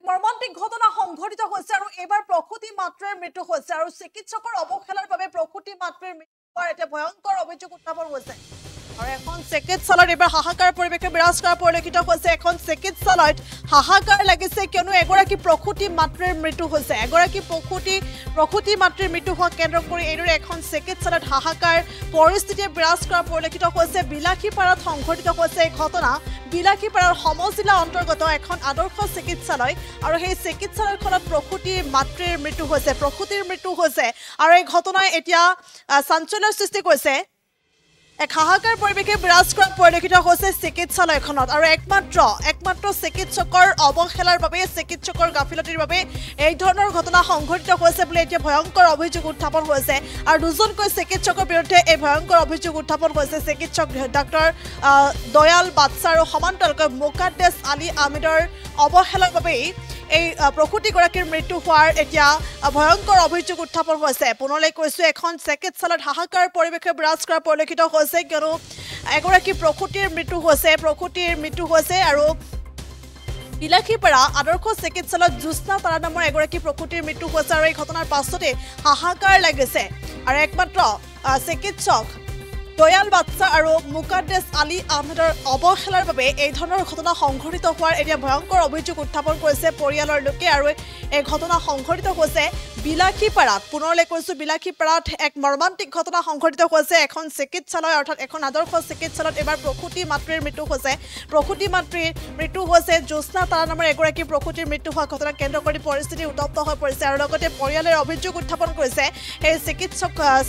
মৰ্মান্তিক ঘটনা সংঘটিত হৈছে আৰু এবাৰ প্ৰসূতি মাতৃৰ মৃত্যু হৈছে আৰু চিকিৎসকৰ অৱহেলাৰ বাবে প্ৰসূতি মাতৃৰ মৃত্যু হোৱাৰ এটা ভয়ংকৰ অভিযোগ উত্থাপন হৈছে আৰু এখন চিকিৎসালয়ত এবাৰ হাহাকাৰ পৰিৱেশে বিৰাজ কৰা পৰিলক্ষিত হৈছে এখন চিকিৎসালয়ত হাহাকাৰ লাগিছে কিয়নো এগৰাকী প্ৰসূতি মাতৃৰ মৃত্যু হৈছে এগৰাকী প্ৰসূতি মাতৃৰ মৃত্যু হোৱা কেন্দ্ৰ কৰি এইদৰে এখন চিকিৎসালয়ত হাহাকাৰ পৰিস্থিতিয়ে বিৰাজ কৰা পৰিলক্ষিত হৈছে বিলাসীপাৰাত সংঘটিত হৈছে এই ঘটনা বিলাসীপাৰাৰ সমজিলা অন্তৰ্গত এখন আদৰ্শ চিকিৎসালয় আৰু সেই চিকিৎসালয়খনত প্ৰসূতিৰ মাতৃৰ মৃত্যু হৈছে আৰু এই ঘটনাই এতিয়া চাঞ্চল্যৰ সৃষ্টি কৰিছে এক হাহাকাৰ পৰিৱেশে বিৰাজ কৰা পৰিলক্ষিত হৈছে চিকিৎসালয়খনত আৰু একমাত্ৰ চিকিৎসকৰ অৱহেলাৰ বাবে চিকিৎসকৰ গাফিলতিৰ বাবে এই ধৰণৰ ঘটনা সংঘটিত হৈছে বুলি এতিয়া ভয়ংকৰ অভিযোগ উত্থাপন হৈছে আৰু দুজনকৈ চিকিৎসকৰ বিৰুদ্ধে এই ভয়ংকৰ অভিযোগ উত্থাপন হৈছে চিকিৎসক ডাক্তৰ দয়াল বাদশা আৰু সমান্তৰালকৈ মুকাদ্দেছ আলী আহমেদৰ অৱহেলাৰ বাবে এই প্ৰসূতিগৰাকীৰ মৃত্যু হোৱাৰ এতিয়া ভয়ংকৰ অভিযোগ উত্থাপন হৈছে পুনৰলৈ কৈছো এখন চিকিৎসালয়ত হাহাকাৰ পৰিৱেশে বিৰাজ কৰা পৰিলক্ষিত হৈছে কিয়নো এগৰাকী প্ৰসূতিৰ মৃত্যু হৈছে আৰু বিলাসীপাৰা আদৰ্শ চিকিৎসালয়ত জ্যোৎস্না তাৰা নামৰ এগৰাকী প্ৰসূতিৰ মৃত্যু হৈছে আৰু এই ঘটনাৰ পাছতে হাহাকাৰ লাগিছে আৰু একমাত্ৰ চিকিৎসক দয়াল বাদশা আৰু মুকাদ্দেছ আলী আহমেদৰ অৱহেলাৰ বাবে এই ধৰণৰ ঘটনা সংঘটিত হোৱাৰ এতিয়া ভয়ংকৰ অভিযোগ উত্থাপন কৰিছে পৰিয়ালৰ লোকে আৰু এই ঘটনা সংঘটিত হৈছে বিলাসীপাৰাত পুনৰলৈ কৈছো বিলাসীপাৰাত এক মৰ্মান্তিক ঘটনা সংঘটিত হৈছে এখন চিকিৎসালয় অৰ্থাৎ এখন আদৰ্শ চিকিৎসালয়ত এবাৰ প্ৰসূতি মাতৃৰ মৃত্যু হৈছে জ্যোৎস্না তাৰা নামৰ এগৰাকী প্ৰসূতিৰ মৃত্যু হোৱা ঘটনা কেন্দ্ৰ কৰি পৰিস্থিতি উত্তপ্ত হৈ পৰিছে আৰু লগতে পৰিয়ালৰ অভিযোগ উত্থাপন কৰিছে এই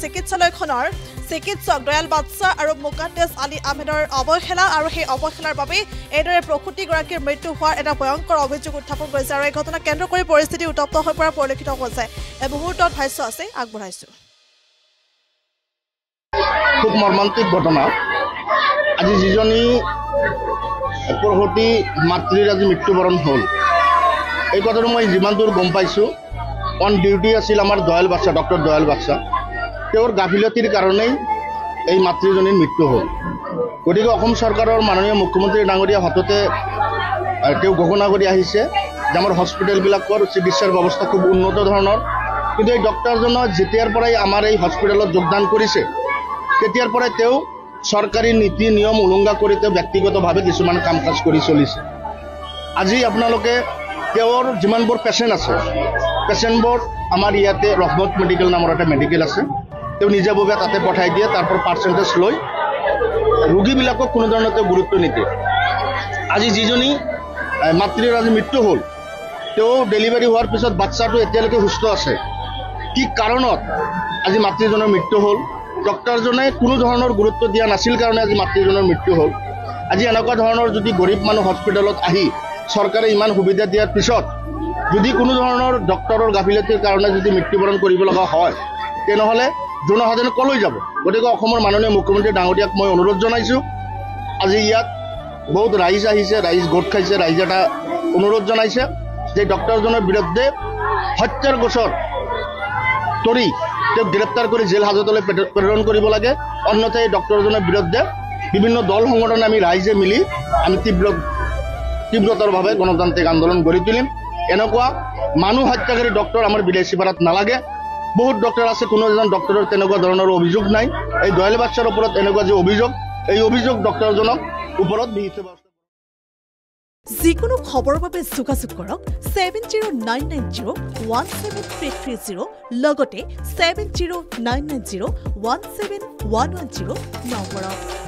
চিকিৎসালয়খনৰ চিকিৎসক দয়াল বাদশা আৰু মুকাদ্দেছ আলী আহমেদৰ অৱহেলা আৰু সেই অৱহেলাৰ বাবে এইদৰে প্ৰসূতিগৰাকীৰ মৃত্যু হোৱাৰ এটা ভয়ংকৰ অভিযোগ উত্থাপন কৰিছে আৰু এই ঘটনা কেন্দ্ৰ কৰি পৰিস্থিতি উত্তপ্ত হৈ পৰা পৰিলক্ষিত হৈছে এই মুহূৰ্তত ভাষ্য আছে আগবঢ়াইছো খুব মৰ্মান্তিক ঘটনা আজি যিজনী প্ৰসূতি মাতৃৰ আজি মৃত্যুবৰণ হ'ল এই কথাটো মই যিমান দূৰ গম পাইছোঁ অন ডিউটি আছিল আমাৰ দয়াল বাদশা ডক্টৰ দয়াল বাদশা তেওঁৰ গাফিলতিৰ কাৰণেই এই মাতৃজনীৰ মৃত্যু হ'ল গতিকে অসম চৰকাৰৰ মাননীয় মুখ্যমন্ত্ৰী ডাঙৰীয়া হাততে তেওঁ ঘোষণা কৰি আহিছে যে আমাৰ হস্পিটেলবিলাকৰ চিকিৎসাৰ ব্যৱস্থা খুব উন্নত ধৰণৰ কিন্তু এই ডক্টৰজনৰ যেতিয়াৰ পৰাই আমাৰ এই হস্পিটেলত যোগদান কৰিছে তেতিয়াৰ পৰাই তেওঁ চৰকাৰী নীতি নিয়ম উলংঘা কৰি তেওঁ ব্যক্তিগতভাৱে কিছুমান কাম কাজ কৰি চলিছে আজি আপোনালোকে তেওঁৰ যিমানবোৰ পেচেণ্ট আছে পেচেণ্টবোৰ আমাৰ ইয়াতে ৰহমত মেডিকেল নামৰ এটা মেডিকেল আছে তেওঁ নিজাববীয়া তাতে পঠাই দিয়ে তাৰ পৰা পাৰ্চেণ্টেজ লৈ ৰোগীবিলাকক কোনো ধৰণৰ তেওঁ গুৰুত্ব নিদিয়ে আজি যিজনী মাতৃৰ আজি মৃত্যু হ'ল তেওঁ ডেলিভাৰী হোৱাৰ পিছত বাচ্চাটো এতিয়ালৈকে সুস্থ আছে কি কাৰণত আজি মাতৃজনৰ মৃত্যু হ'ল ডক্টৰজনে কোনো ধৰণৰ গুৰুত্ব দিয়া নাছিল কাৰণে আজি মাতৃজনৰ মৃত্যু হ'ল আজি এনেকুৱা ধৰণৰ যদি গৰীব মানুহ হস্পিটেলত আহি চৰকাৰে ইমান সুবিধা দিয়াৰ পিছত যদি কোনো ধৰণৰ ডক্টৰৰ গাফিলতিৰ কাৰণে যদি মৃত্যুবৰণ কৰিব লগা হয় তেনেহ'লে জনসাধাৰণ কলৈ যাব গতিকে অসমৰ মাননীয় মুখ্যমন্ত্ৰী ডাঙৰীয়াক মই অনুৰোধ জনাইছোঁ আজি ইয়াত বহুত ৰাইজ আহিছে ৰাইজ গোট খাইছে ৰাইজে এটা অনুৰোধ জনাইছে যে ডক্টৰজনৰ বিৰুদ্ধে হত্যাৰ গোচৰ তৰি তেওঁক গ্ৰেপ্তাৰ কৰি জেল হাজতলৈ প্ৰেৰণ কৰিব লাগে অন্যথা এই ডক্টৰজনৰ বিৰুদ্ধে বিভিন্ন দল সংগঠনে আমি ৰাইজে মিলি আমি তীব্ৰতৰভাৱে গণতান্ত্ৰিক আন্দোলন গঢ়ি তুলিম এনেকুৱা মানুহ হত্যাকাৰী ডক্টৰ আমাৰ বিলাসীপাৰাত নালাগে বহুত ডক্টৰ আছে কোনো এজন ডক্টৰৰ তেনেকুৱা ধৰণৰ অভিযোগ নাই এই দয়াল বাদশাৰ ওপৰত এনেকুৱা যে অভিযোগ এই অভিযোগ ডক্টৰজনক ওপৰত বিহিত যিকোনো খবৰৰ বাবে যোগাযোগ কৰক 7099017330 লগতে 7099017110 নম্বৰত